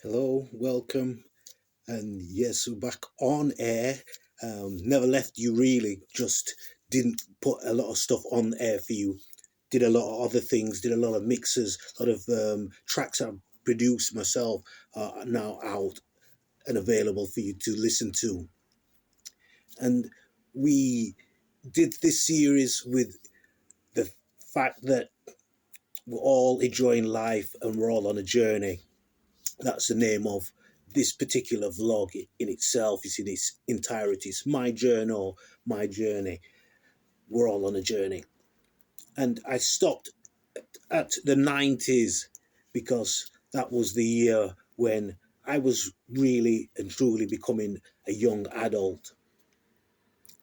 Hello, welcome, and yes, we're back on air. Never left you really, just didn't put a lot of stuff on air for you. Did a lot of other things, did a lot of mixes, a lot of tracks I've produced myself are now out and available for you to listen to. And we did this series with the fact that we're all enjoying life and we're all on a journey. That's the name of this particular vlog in itself. It's in its entirety. It's my journal, my journey. We're all on a journey. And I stopped at the 90s because that was the year when I was really and truly becoming a young adult,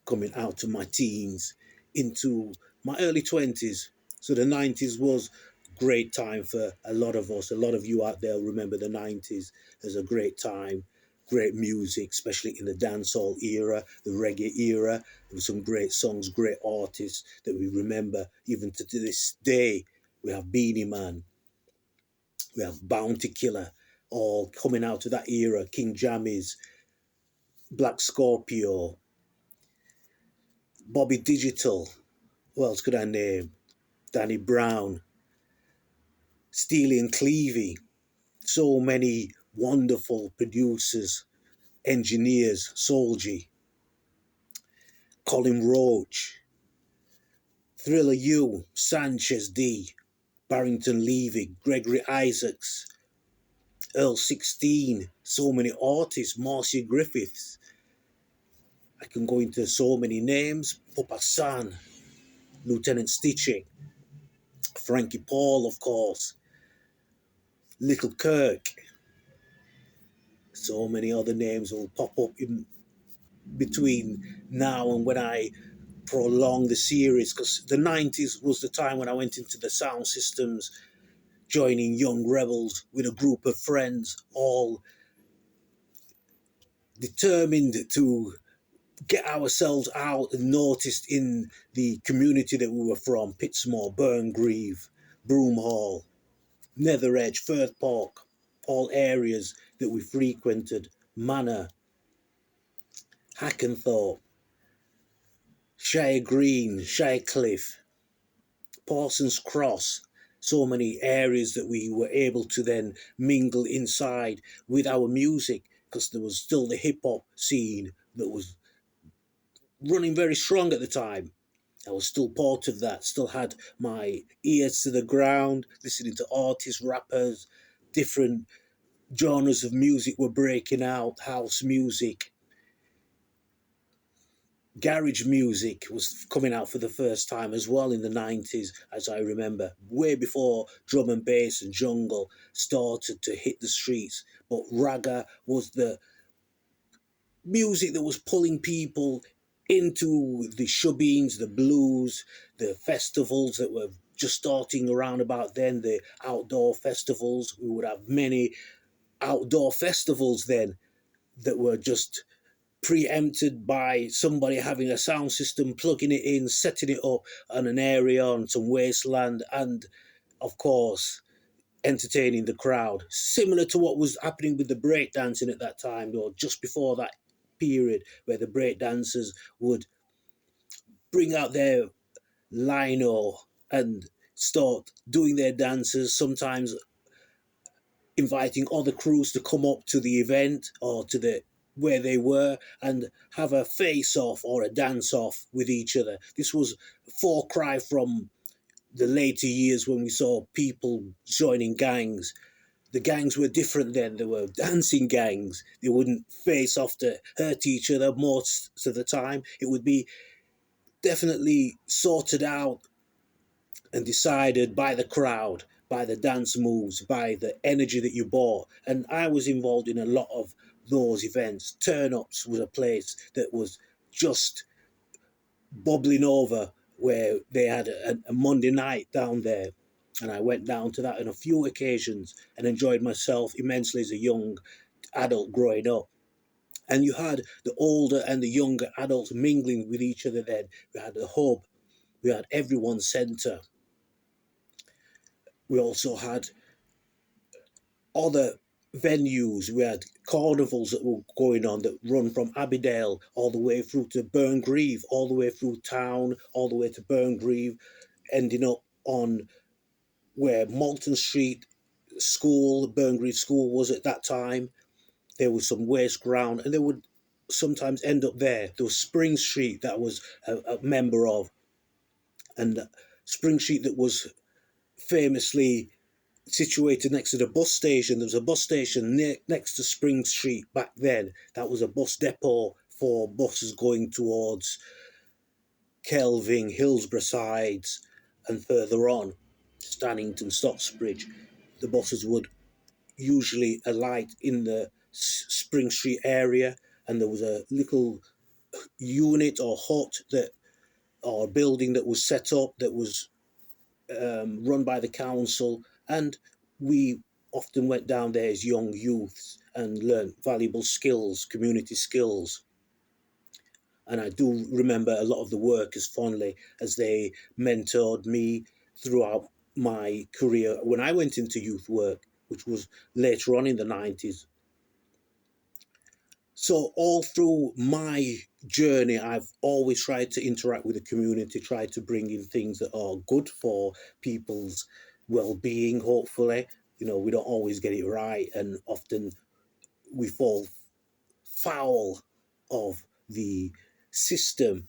coming out of my teens into my early 20s. So the 90s was great time for a lot of us. A lot of you out there remember the 90s as a great time, great music, especially in the dancehall era, the reggae era. There were some great songs, great artists that we remember even to this day. We have Beanie Man, we have Bounty Killer, all coming out of that era. King Jammies, Black Scorpio, Bobby Digital. What else could I name? Danny Brown, Steely and Clevey. So many wonderful producers, engineers, Soulgy, Colin Roach, Thriller U, Sanchez D, Barrington Levy, Gregory Isaacs, Earl 16, so many artists, Marcia Griffiths. I can go into so many names. Papa San, Lieutenant Stitching, Frankie Paul, of course, Little Kirk. So many other names will pop up in between now and when I prolong the series, because the 90s was the time when I went into the sound systems, joining Young Rebels with a group of friends, all determined to get ourselves out and noticed in the community that we were from: Pittsmore, Burngreave, Broomhall, Nether Edge, Firth Park, all areas that we frequented, Manor, Hackenthorpe, Shire Green, Shirecliffe, Parsons Cross. So many areas that we were able to then mingle inside with our music, because there was still the hip hop scene that was running very strong at the time. I was still part of that, still had my ears to the ground, listening to artists, rappers, different genres of music were breaking out: house music, garage music was coming out for the first time as well in the 90s, as I remember, way before drum and bass and jungle started to hit the streets. But ragga was the music that was pulling people into the shubbings, the blues, the festivals that were just starting around about then, the outdoor festivals. We would have many outdoor festivals then that were just preempted by somebody having a sound system, plugging it in, setting it up on an area, on some wasteland, and of course entertaining the crowd. Similar to what was happening with the breakdancing at that time, or just before that period, where the breakdancers would bring out their lino and start doing their dances, sometimes inviting other crews to come up to the event or to the where they were and have a face off or a dance off with each other. This was a far cry from the later years when we saw people joining gangs. The gangs were different then. They were dancing gangs. They wouldn't face off to hurt each other most of the time. It would be definitely sorted out and decided by the crowd, by the dance moves, by the energy that you brought. And I was involved in a lot of those events. Turn Ups was a place that was just bubbling over, where they had a Monday night down there. And I went down to that on a few occasions and enjoyed myself immensely as a young adult growing up. And you had the older and the younger adults mingling with each other then. We had the hub, we had everyone's centre. We also had other venues. We had carnivals that were going on that run from Abbeydale all the way through to Burngreave, all the way through town, all the way to Burngreave, ending up on where Malton Street School, Burngreave School was at that time. There was some waste ground, and they would sometimes end up there. There was Spring Street that I was a member of, and Spring Street that was famously situated next to the bus station. There was a bus station next to Spring Street back then. That was a bus depot for buses going towards Kelvin, Hillsborough sides, and further on, Stannington, Stocksbridge. The buses would usually alight in the Spring Street area, and there was a little unit or hut that or building that was set up that was run by the council, and we often went down there as young youths and learned valuable skills, community skills. And I do remember a lot of the workers fondly as they mentored me throughout my career when I went into youth work, which was later on in the 90s. So all through my journey, I've always tried to interact with the community, try to bring in things that are good for people's well-being, hopefully. You know, we don't always get it right, and often we fall foul of the system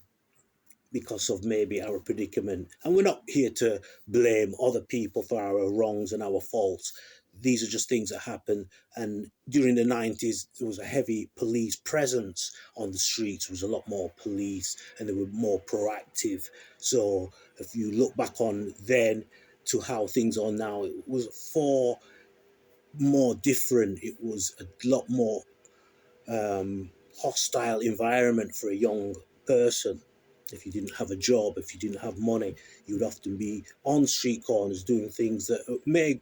because of maybe our predicament. And we're not here to blame other people for our wrongs and our faults. These are just things that happen. And during the 90s, there was a heavy police presence on the streets. There was a lot more police and they were more proactive. So if you look back on then to how things are now, it was far more different. It was a lot more hostile environment for a young person. If you didn't have a job, if you didn't have money, you would often be on street corners doing things that may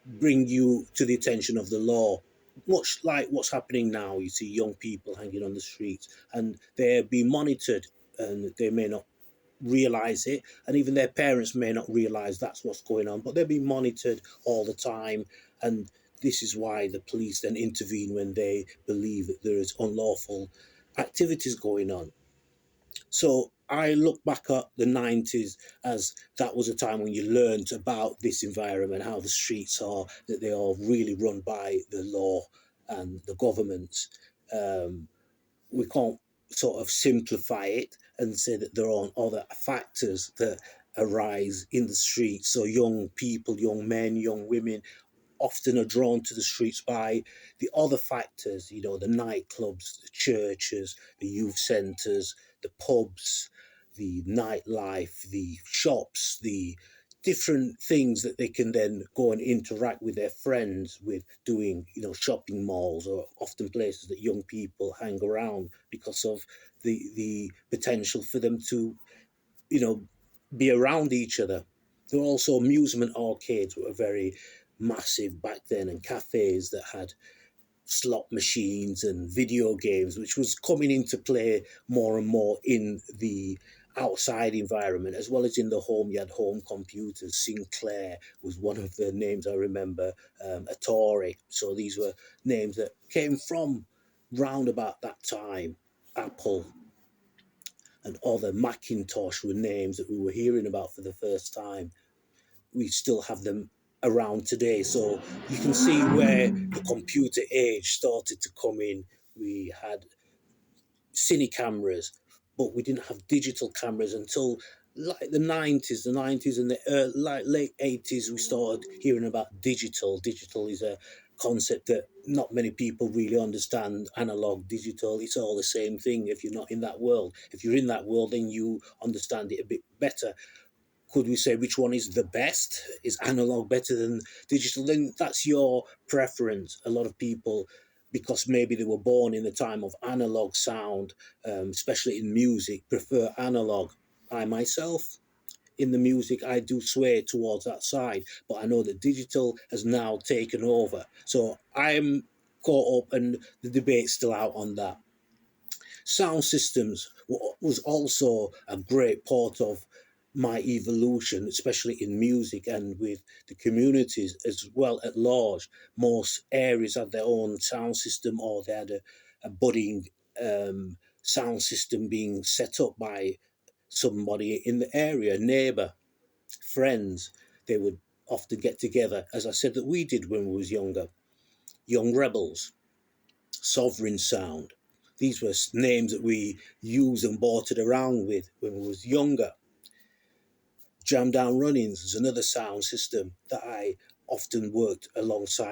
bring you to the attention of the law. Much like what's happening now, you see young people hanging on the streets and they're being monitored and they may not realize it, and even their parents may not realize that's what's going on, but they're being monitored all the time. And this is why the police then intervene when they believe that there is unlawful activities going on. So I look back at the 90s as that was a time when you learned about this environment, how the streets are, that they are really run by the law and the government. Um, we can't sort of simplify it and say that there are other factors that arise in the streets. So young people, young men, young women often are drawn to the streets by the other factors, you know, the nightclubs, the churches, the youth centres, the pubs, the nightlife, the shops, the different things that they can then go and interact with their friends with doing, you know, shopping malls or often places that young people hang around because of the potential for them to, you know, be around each other. There were also amusement arcades that were very massive back then, and cafes that had slot machines and video games, which was coming into play more and more in the outside environment as well as in the home. You had home computers. Sinclair was one of the names I remember, Atari. So these were names that came from round about that time. Apple and other, Macintosh were names that we were hearing about for the first time. We still have them around today. So you can see where the computer age started to come in. We had cine cameras, but we didn't have digital cameras until like the 90s and the like late 80s. We started hearing about digital. Digital is a concept that not many people really understand. Analog, digital, it's all the same thing if you're not in that world. If you're in that world, then you understand it a bit better. Could we say which one is the best? Is analog better than digital? Then that's your preference. A lot of people, because maybe they were born in the time of analog sound, especially in music, prefer analog. I myself, in the music, I do sway towards that side, but I know that digital has now taken over. So I'm caught up, and the debate's still out on that. Sound systems was also a great part of my evolution, especially in music and with the communities as well at large. Most areas had their own sound system, or they had a budding sound system being set up by somebody in the area, neighbour, friends. They would often get together, as I said that we did when we was younger. Young Rebels, Sovereign Sound. These were names that we used and brought it around with when we was younger. Jam Down Runnings is another sound system that I often worked alongside